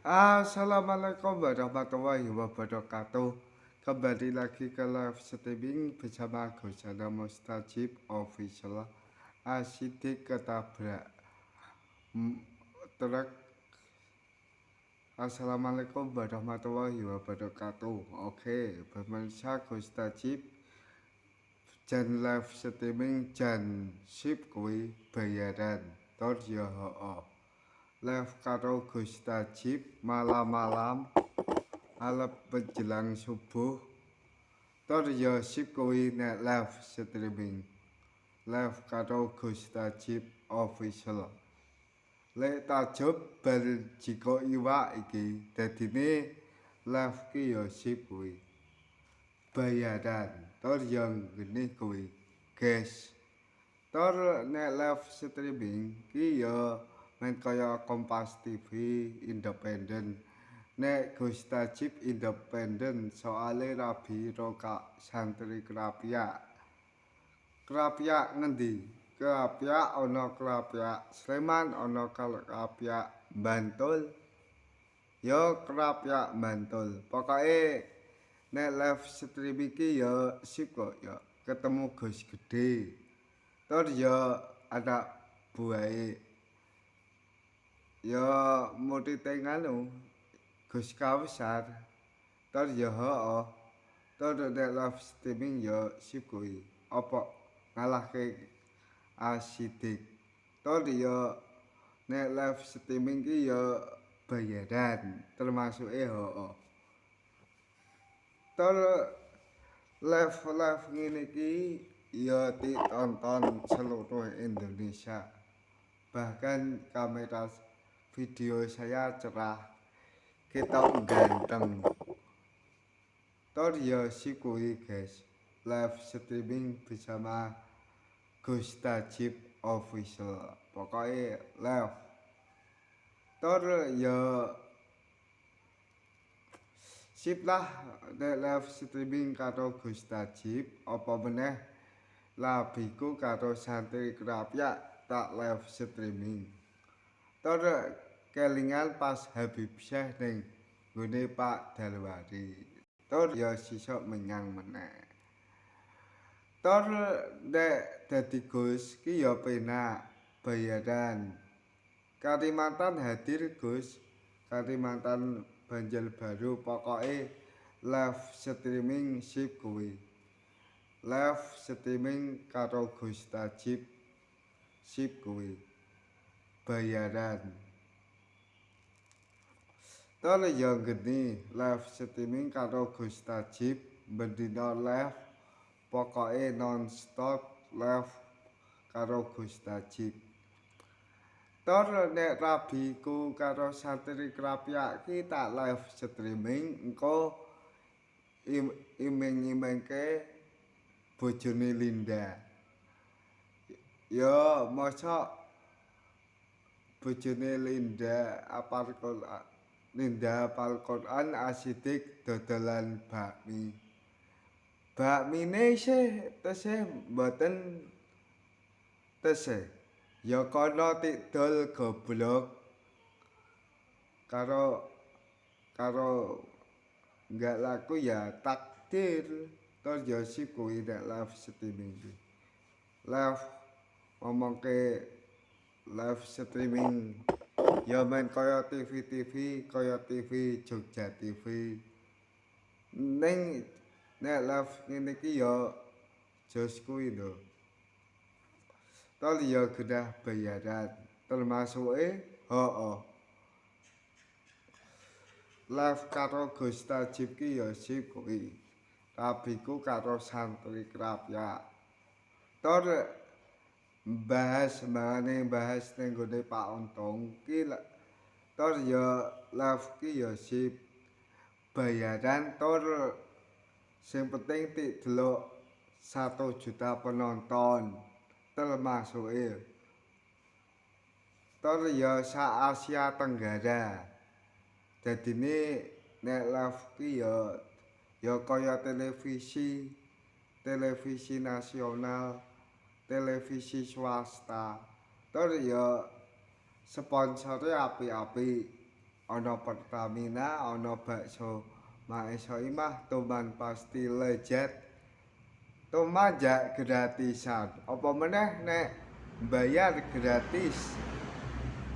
Assalamualaikum warahmatullahi wabarakatuh. Kembali lagi ke live streaming bersama Gusana Mustajib Official. Asidik ketabrak truk. Assalamualaikum warahmatullahi wabarakatuh. Oke, pemirsa Gustajib jan live streaming jan sip kuwi bayaran tor yo live karo Gustajib malam-malam alep menjelang subuh tor yo sip kuwi nek live streaming live karo Gustajib official lek tajub bar jiko iwak iki dadine live ki yo sip kuwi bayaran tor yo ngene kuwi guys tor nek live streaming ki yo men kaya Kompas TV independen nek Gustajib independen soale rabi roka santri kerapiak ngendi kerapiak ana kerapiak Sleman ana kerapiak Bantul yo kerapiak Bantul pokoke nek live streaming iki yo sip kok yo ketemu Gus Gede tor yo anak buahe yo mutite nganu Gus Kausar tor yo hooh tor nek live streaming yo sip kuwi apa ngalahke Asidik tor yo nek live streaming ki yo bayaran termasuk hooh tor live ngene iki yo ditonton seluruh Indonesia bahkan kamera video saya cerah ketok ganteng tor yo sip kuwi guys live streaming bersama Gustajib official pokoknya live tor yo sip lah nek live streaming karo Gustajib apa meneh labiku karo santri kerapiak tak live streaming tor kelingan pas Habib Syekh ning nggone Pak Dalwari tor ya sisuk menyang meneh tor nek dadi Gus ki ya penak bayaran Kalimantan hadir Gus Kalimantan Banjarbaru pokoke live streaming sip kuwi live streaming karo Gustajib sip kuwi bayaran tor yo geni live streaming karo Gustajib bendina live pokoke non-stop live karo Gustajib tor nek rabiku karo santri kerapiak ki tak live streaming engko iming-imingke bojone Linda yo mosok bojone Linda apal Quran Asidik dodolan bakmine sih tesih mboten tesih ya kono tidol goblok karo enggak laku ya takdir tor yo sip kuwi nek live streaming live ngomongke live streaming ya men kaya TV kaya TV Jogja TV ning nek live ngene iki ya jos kuwi lho tor ya genah bayaran termasuke hooh live karo Gustajib ki ya sip kuwi rabiku karo santri kerapiak tor bahas ning gone Pak Untung ki tor ya live ki ya sip bayaran tor sing penting delok 1 juta penonton termasuk tor ya sa Asia Tenggara dadine nek live ki ya kaya televisi nasional televisi swasta tor ya sponsore apik-apik ana Pertamina, ana bakso Maesa Imah, tuman pasti lezat. Tumajak gratisan. Apa meneh nek bayar gratis.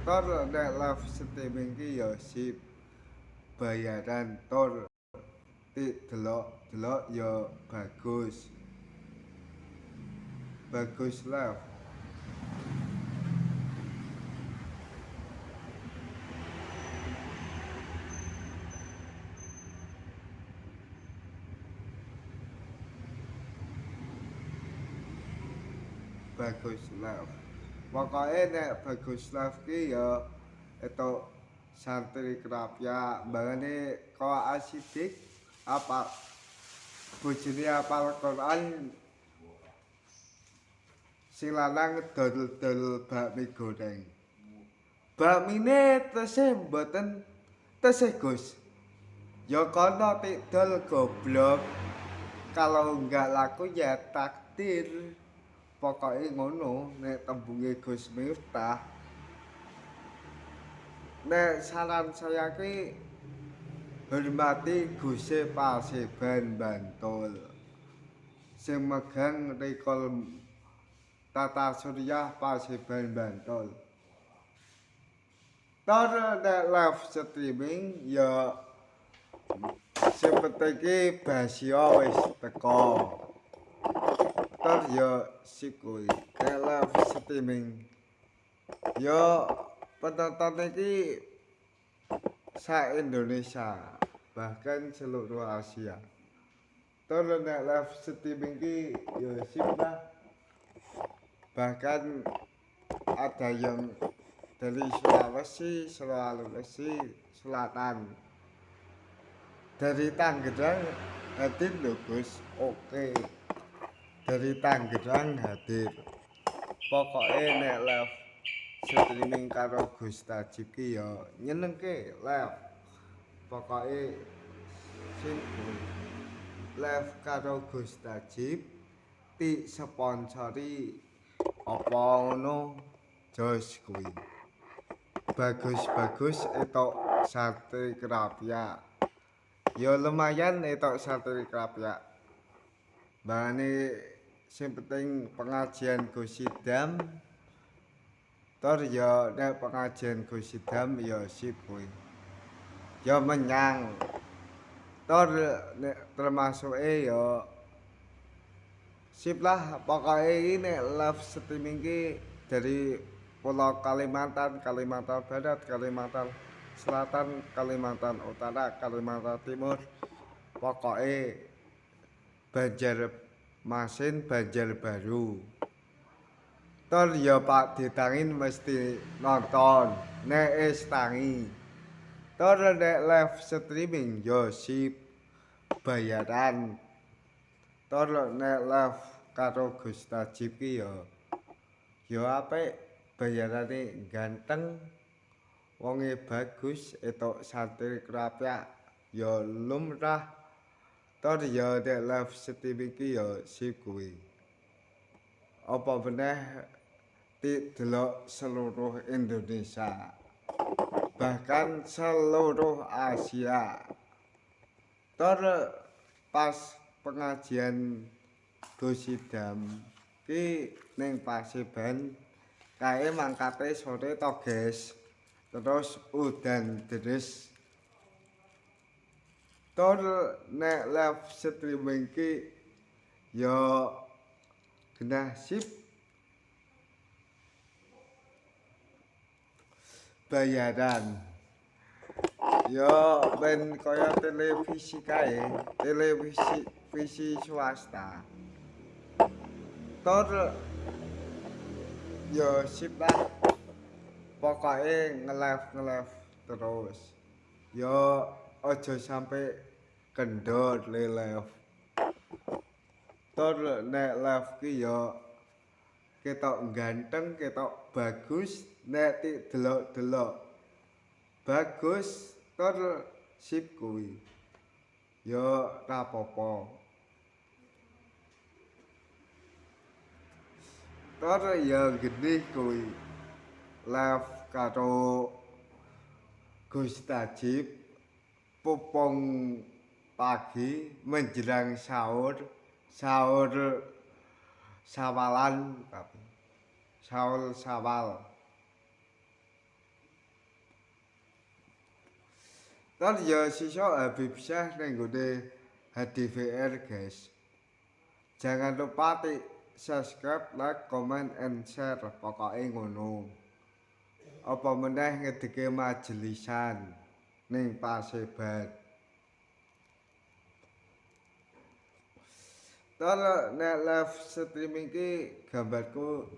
Tor nek live streaming ki ya sip bayaran tor delok ya bagus. Bagus live. Bagus live. Pokoke nek bagus live ki ya etuk santri kerapya mbangane kok asidik apa bojone apal Quran sing lanang dol bakmi goreng. Bakmine tesih mboten tesih Gus. Ya kono dol goblok. Kalau enggak laku ya takdir. Pokoke ngono nek tembunge Gus Miftah. Nek saran saya ki hormati Guse Paseban Bantul. Sing megang Rikol Tata Surya Paseban Bantul. Tor nek live streaming ya sing penting ki Basio wis teko. Tor ya sip kuwi. Nek live streaming ya penonton iki sa Indonesia bahkan seluruh Asia. Tor nek live streaming ki ya sip lah. Bahkan ada yang dari Sulawesi, Selatan. Dari Tangerang hadir lho Gus. Oke. Dari Tangerang hadir. Pokoke nek live streaming karo Gus Tajib ki ya nyenengke live. Pokoke simpel. Live karo Gus Tajib ti sponsori apa ngono jos kuwi. Bagus-bagus etok santri kerapya. Ya lumayan etok santri kerapya. Bane sing penting pengajian Gus Idam. Tor ya nek pengajian Gus Idam ya sip kuwi. Ya menyang. Tor nek termasuke ya sip lah pokoke iki nek live streaming ki dari Pulau Kalimantan, Kalimantan Barat, Kalimantan Selatan, Kalimantan Utara, Kalimantan Timur. Pokoke Banjarmasin, Banjarbaru. Tor ya Pak Ditangin mesti nonton, nek wis tangi. Tor nek live streaming ya sip bayaran. Tor nek live karo Gus Tajib ki ya apik bayarane ganteng. Wonge bagus etok santri kerapya ya lumrah. Tor ya nek live streaming ki ya sip kuwi. Apa meneh delok seluruh Indonesia. Bahkan seluruh Asia. Tor pas pengajian Gus Idam ki ning Paseban kae mangkate sore to guys. Terus udan deres. Tor nek live streaming ki ya genah sip bayaran. Ya ben kaya televisi kae, televisi swasta. Tor ya sip lah. Pokoke nge-live terus. Ya aja sampai kendor le live. Tor nek live ki ya ketok ganteng, ketok bagus, nek delok-delok bagus, tor sip kuwi. Ya ra apa-apa. Tor ya gede kuwi. Live karo Gus Tajib pupung pagi menjelang sahur sahur sawalan tapi sahur sawal kan ya sisa Habib Syah ning gone HDVR guys. Jangan lupa subscribe, like, comment, and share. Pokoknya ngono. Apa meneh ngedeke majelisan ning Paseban. Kalau nek live streaming ki gambarku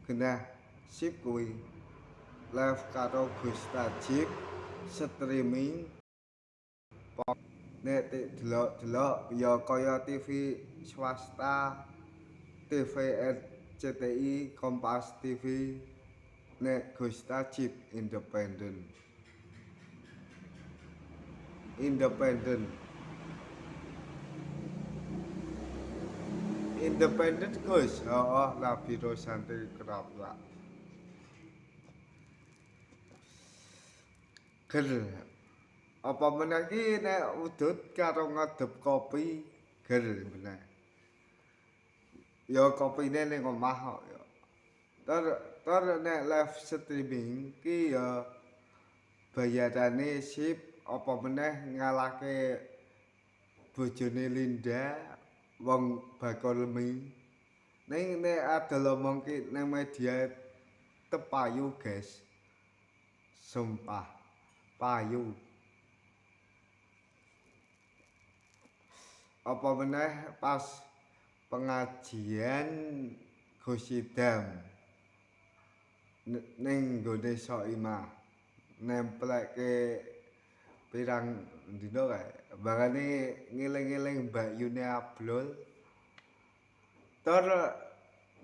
genah sip kuwi. Live karo Gus Tajib streaming nek delok-delok ya kaya TV swasta, TV RCTI, Kompas TV, nek Gus Tajib independen. Independen Gus, oh lah biro santri kerap lah. Ger apa meneh iki nek udut karo ngadep kopi ger meneh. Ya kopine ning omah kok ya. Ter nek live streaming ki ya bayarane sip apa meneh ngalahke bojone Linda wong bakul mie. Ning nek adol omong ki nang media tepayu guys. Sumpah payu. Apa meneh pas pengajian Gus Idam ning nggone Soimah nempelke pirang dina kae bangane ngiling-ngiling Mbak Yuni Ablul ter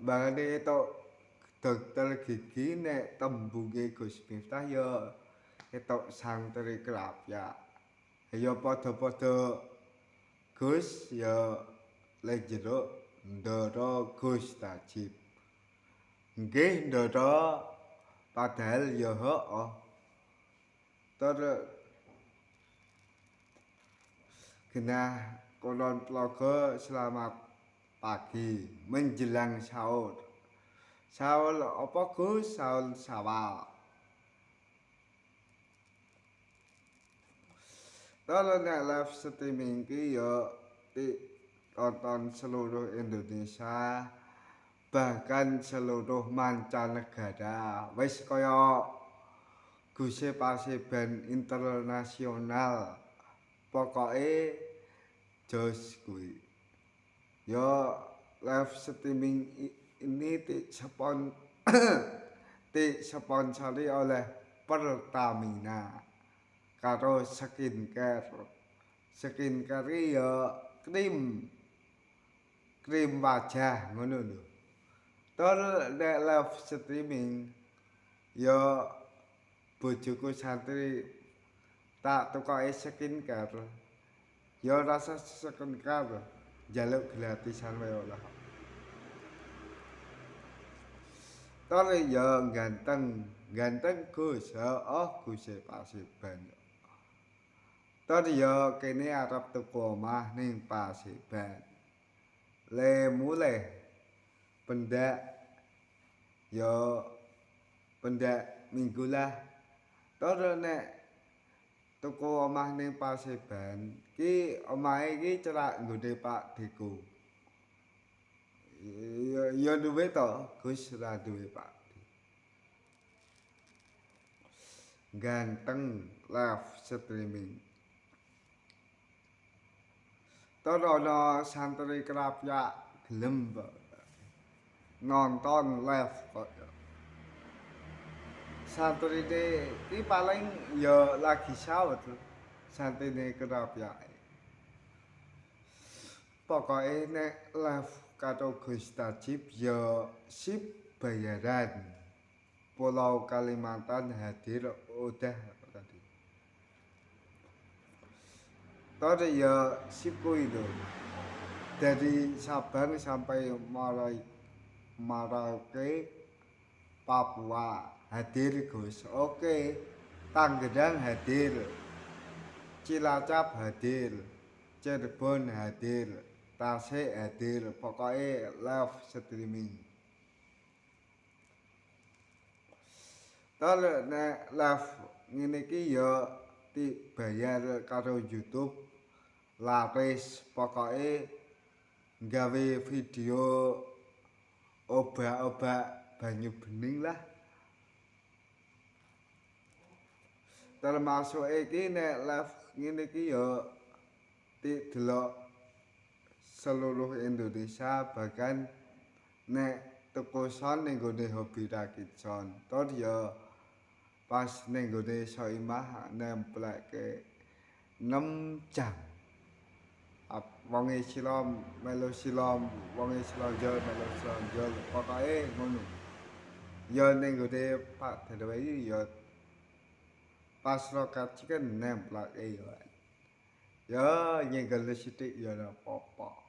bangane tok dokter gigi nek tembunge Gus Miftah ya ketok santri kerapyak ya padha-padha Gus ya lek jero ndara Gus Tajib. Nggih ndara padahal ya heeh. Ter genah kulon Tlaga selamat pagi menjelang sahur. Sahur apa Gus? Sahur sawal. Kalau nek live streaming ki ya tonton seluruh Indonesia bahkan seluruh mancanegara wis kaya Guse Paseban internasional pokoke jos kuwi ya live streaming ini disponsori oleh Pertamina karo skincare ya krim wajah ngono lho. Tur nek live streaming ya bojoku santri tak tukoke skincare. Ya rasa skincare njaluk gratisan wae ora. Tur ya ganteng Gus, heeh Gus Paseban. Tur ya kene arep tuku omah ning Paseban. Le muleh pendak ya pendak minggu lah. Tur nek tuku omah ning Paseban ki omahe iki cerak nggone Pak Deko. Ya duwe to, Gus ra duwe Pak. Ganteng live streaming. Tur ana santri kerapyak gelem nonton live kok. Santrine iki paling ya lagi sahur santrine kerapyak. Pokoke nek live karo Gus Tajib ya sip bayaran. Pulau Kalimantan hadir udah tadi. Tadi ya sipku itu dari Sabang sampai Merauke Papua hadir Gus. Oke Tangerang hadir, Cilacap hadir, Cirebon hadir, Tasik hadir, pokoknya live streaming. Terus nek live ngene iki ya dibayar karo YouTube laris pokoke gawe video obak-obak banyu bening lah. Termasuk iki nek live ngene iki ya didelok seluruh Indonesia bahkan nek tuku son ning gone Hobi Rakit Son. Tur ya pas ning gone Soimah nempelke 6 jam. Wonge sila melu sila, wonge sila njol melu sila njol. Pokoke ngono. Ya ning gone Pak Darwai ya pas rokat chicken nempelke ya. Ya nyenggel sithik ya ora apa-apa.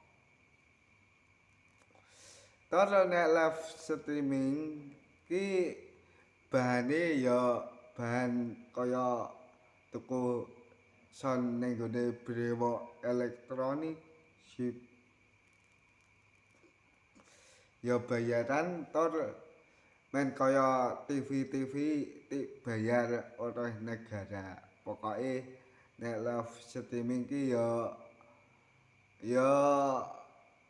Terus nek live streaming ki bahane ya bahan kaya tuku son ning gone brewok elektronik sip. Ya bayaran tur men kaya TV-TV bayar oleh negara. Pokoke nek live streaming ki ya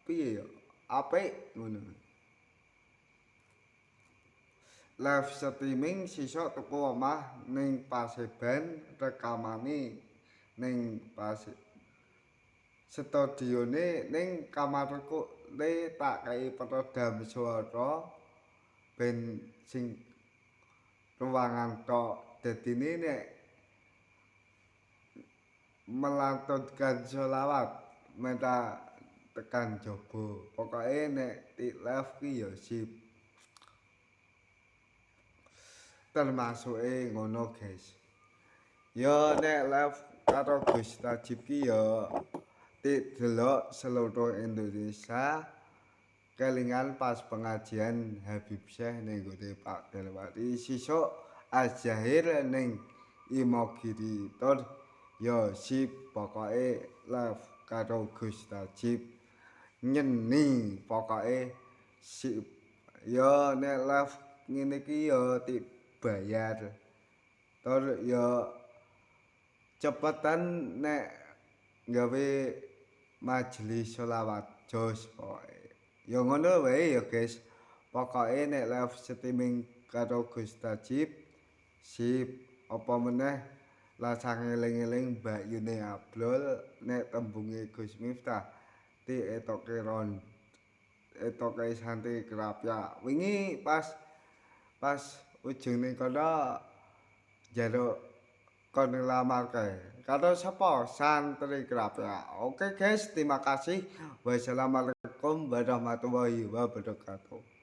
piye ya apik ngono. Live streaming sisa tuku omah ning Paseban rekamane ning studione ning kamarku le tak kei peredam suara ben sing ruangan tok dadine nek melantunkan sholawat minta tekan jaba pokoke nek di live ki ya sip termasuke ngono guys ya nek live karo Gus Tajib ki ya didelok seluruh Indonesia kelingan pas pengajian Habib Syekh ning gone Pak Darwari sisuk Azahir ning Imogiri tur ya sip pokoke live karo Gus Tajib nyeni pokoke sip ya nek live ngene iki ya dibayar tur ya cepetan nek gawe majelis sholawat jos pokoke ya ngono wae ya guys pokoke nek live streaming karo Gus Tajib sip apa meneh lasang eling-eling Mbak Yune Ablol nek tembunge Gus Miftah ti etoke santri kerapya wingi pas ujung ning kono njaluk kon nglamar kae karo sapa santri kerapya. Oke guys terima kasih wassalamualaikum warahmatullahi wabarakatuh.